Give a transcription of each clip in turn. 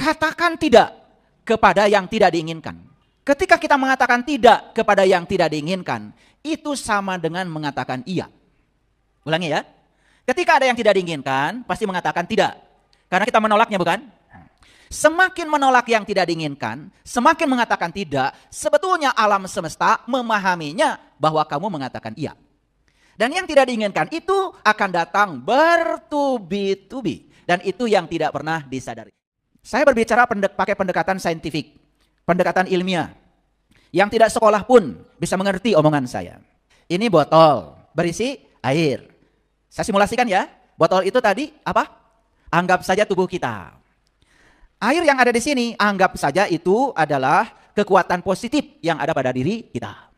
Katakan tidak kepada yang tidak diinginkan. Ketika kita mengatakan tidak kepada yang tidak diinginkan, itu sama dengan mengatakan iya. Ulangi ya. Ketika ada yang tidak diinginkan, pasti mengatakan tidak. Karena kita menolaknya, bukan? Semakin menolak yang tidak diinginkan, semakin mengatakan tidak, sebetulnya alam semesta memahaminya bahwa kamu mengatakan iya. Dan yang tidak diinginkan itu akan datang bertubi-tubi. Dan itu yang tidak pernah disadari. Saya berbicara pakai pendekatan saintifik, pendekatan ilmiah. Yang tidak sekolah pun bisa mengerti omongan saya. Ini botol berisi air. Saya simulasikan ya. Botol itu tadi apa? Anggap saja tubuh kita. Air yang ada di sini, anggap saja itu adalah kekuatan positif yang ada pada diri kita.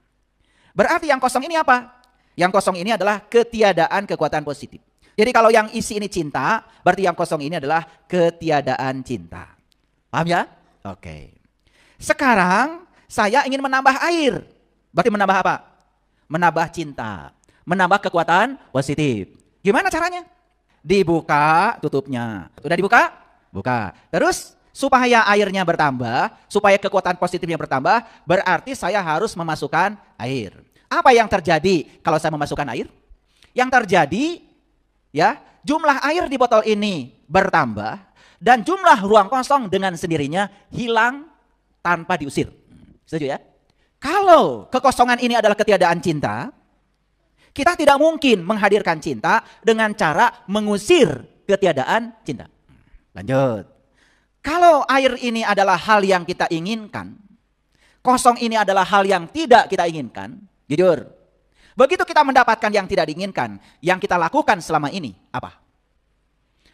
Berarti yang kosong ini apa? Yang kosong ini adalah ketiadaan kekuatan positif. Jadi kalau yang isi ini cinta, berarti yang kosong ini adalah ketiadaan cinta. Paham ya? Oke. Sekarang saya ingin menambah air. Berarti menambah apa? Menambah cinta. Menambah kekuatan positif. Gimana caranya? Dibuka tutupnya. Udah dibuka? Buka. Terus supaya airnya bertambah, supaya kekuatan positifnya bertambah, berarti saya harus memasukkan air. Apa yang terjadi kalau saya memasukkan air? Yang terjadi, ya, jumlah air di botol ini bertambah dan jumlah ruang kosong dengan sendirinya hilang tanpa diusir. Setuju ya? Kalau kekosongan ini adalah ketiadaan cinta, kita tidak mungkin menghadirkan cinta dengan cara mengusir ketiadaan cinta. Lanjut. Kalau air ini adalah hal yang kita inginkan, kosong ini adalah hal yang tidak kita inginkan, jujur. Begitu kita mendapatkan yang tidak diinginkan, yang kita lakukan selama ini apa?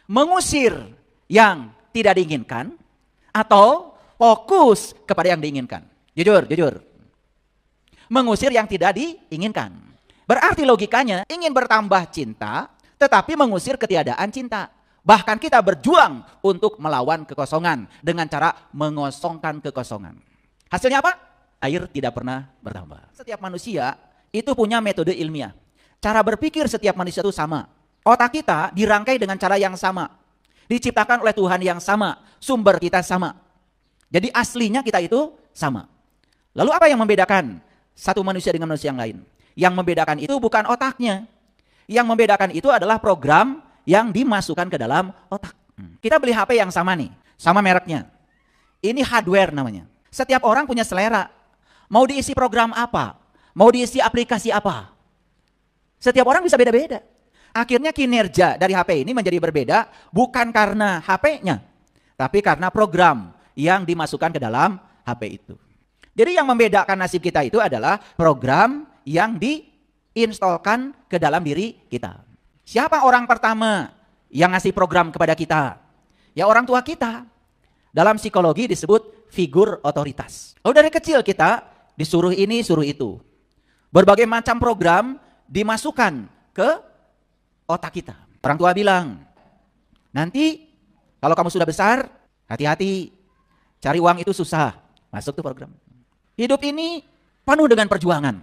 Mengusir yang tidak diinginkan atau fokus kepada yang diinginkan? Jujur, jujur. Mengusir yang tidak diinginkan. Berarti logikanya ingin bertambah cinta, tetapi mengusir ketiadaan cinta. Bahkan kita berjuang untuk melawan kekosongan dengan cara mengosongkan kekosongan. Hasilnya apa? Air tidak pernah bertambah. Setiap manusia itu punya metode ilmiah. Cara berpikir setiap manusia itu sama. Otak kita dirangkai dengan cara yang sama. Diciptakan oleh Tuhan yang sama. Sumber kita sama. Jadi aslinya kita itu sama. Lalu apa yang membedakan satu manusia dengan manusia yang lain? Yang membedakan itu bukan otaknya. Yang membedakan itu adalah program yang dimasukkan ke dalam otak. Kita beli HP yang sama nih, sama mereknya. Ini hardware namanya. Setiap orang punya selera. Mau diisi program apa? Mau diisi aplikasi apa? Setiap orang bisa beda-beda. Akhirnya kinerja dari HP ini menjadi berbeda bukan karena HP-nya, tapi karena program yang dimasukkan ke dalam HP itu. Jadi yang membedakan nasib kita itu adalah program yang diinstalkan ke dalam diri kita. Siapa orang pertama yang ngasih program kepada kita? Ya orang tua kita. Dalam psikologi disebut figur otoritas. Lalu dari kecil kita disuruh ini, suruh itu. Berbagai macam program dimasukkan ke otak kita. Orang tua bilang, nanti kalau kamu sudah besar, hati-hati. Cari uang itu susah. Masuk tuh program. Hidup ini penuh dengan perjuangan.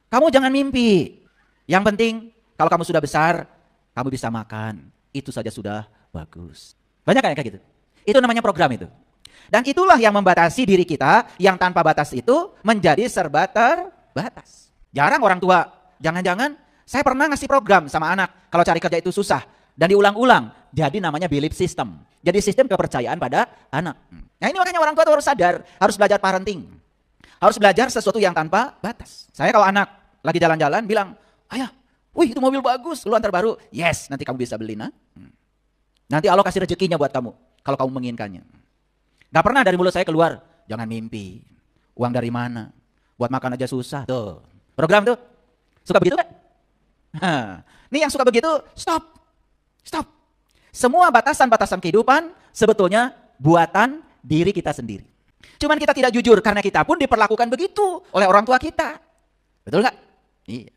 Kamu jangan mimpi. Yang penting kalau kamu sudah besar, kamu bisa makan, itu saja sudah bagus. Banyak kayak gitu. Itu namanya program itu. Dan itulah yang membatasi diri kita yang tanpa batas itu menjadi serba terbatas. Jarang orang tua, jangan-jangan saya pernah ngasih program sama anak, kalau cari kerja itu susah. Dan diulang-ulang, jadi namanya belief system. Jadi sistem kepercayaan pada anak. Nah ini makanya orang tua harus sadar, harus belajar parenting. Harus belajar sesuatu yang tanpa batas. Saya kalau anak lagi jalan-jalan bilang, ayah, wih itu mobil bagus, lu antar baru. Yes, nanti kamu bisa beli. Nanti Allah kasih rezekinya buat kamu, kalau kamu menginginkannya. Gak pernah dari mulut saya keluar, jangan mimpi. Uang dari mana? Buat makan aja susah. Tuh, program tuh. Suka begitu kan? Nih yang suka begitu, stop. Stop. Semua batasan-batasan kehidupan sebetulnya buatan diri kita sendiri. Cuman kita tidak jujur karena kita pun diperlakukan begitu oleh orang tua kita. Betul gak? Iya.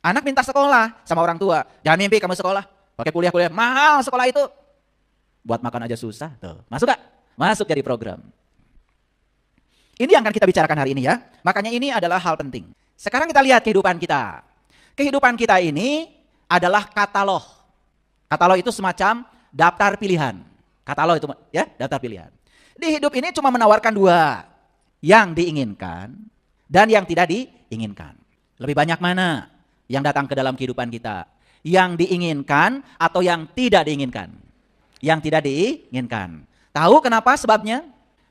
Anak minta sekolah sama orang tua. Jangan mimpi kamu sekolah. Pakai kuliah-kuliah. Mahal sekolah itu. Buat makan aja susah. Tuh. Masuk gak? Masuk jadi program. Ini yang akan kita bicarakan hari ini ya. Makanya ini adalah hal penting. Sekarang kita lihat kehidupan kita. Kehidupan kita ini adalah katalog. Katalog itu semacam daftar pilihan. Katalog itu ya, daftar pilihan. Di hidup ini cuma menawarkan dua. Yang diinginkan dan yang tidak diinginkan. Lebih banyak mana yang datang ke dalam kehidupan kita? Yang diinginkan atau yang tidak diinginkan? Yang tidak diinginkan. Tahu kenapa sebabnya?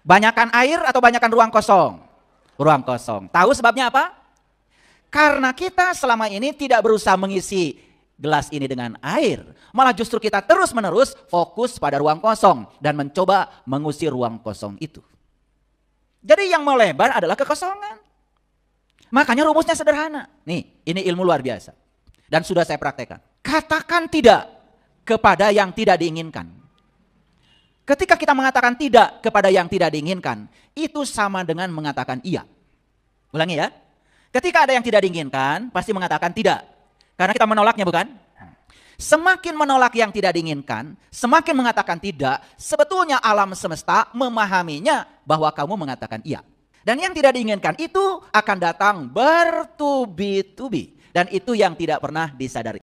Banyakan air atau banyakan ruang kosong? Ruang kosong. Tahu sebabnya apa? Karena kita selama ini tidak berusaha mengisi gelas ini dengan air. Malah justru kita terus-menerus fokus pada ruang kosong dan mencoba mengusir ruang kosong itu. Jadi yang melebar adalah kekosongan. Makanya rumusnya sederhana. Nih, ini ilmu luar biasa. Dan sudah saya praktekkan. Katakan tidak kepada yang tidak diinginkan. Ketika kita mengatakan tidak kepada yang tidak diinginkan, itu sama dengan mengatakan iya. Ulangi ya. Ketika ada yang tidak diinginkan, pasti mengatakan tidak. Karena kita menolaknya, bukan? Semakin menolak yang tidak diinginkan, semakin mengatakan tidak, sebetulnya alam semesta memahaminya bahwa kamu mengatakan iya. Dan yang tidak diinginkan itu akan datang bertubi-tubi. Dan itu yang tidak pernah disadari.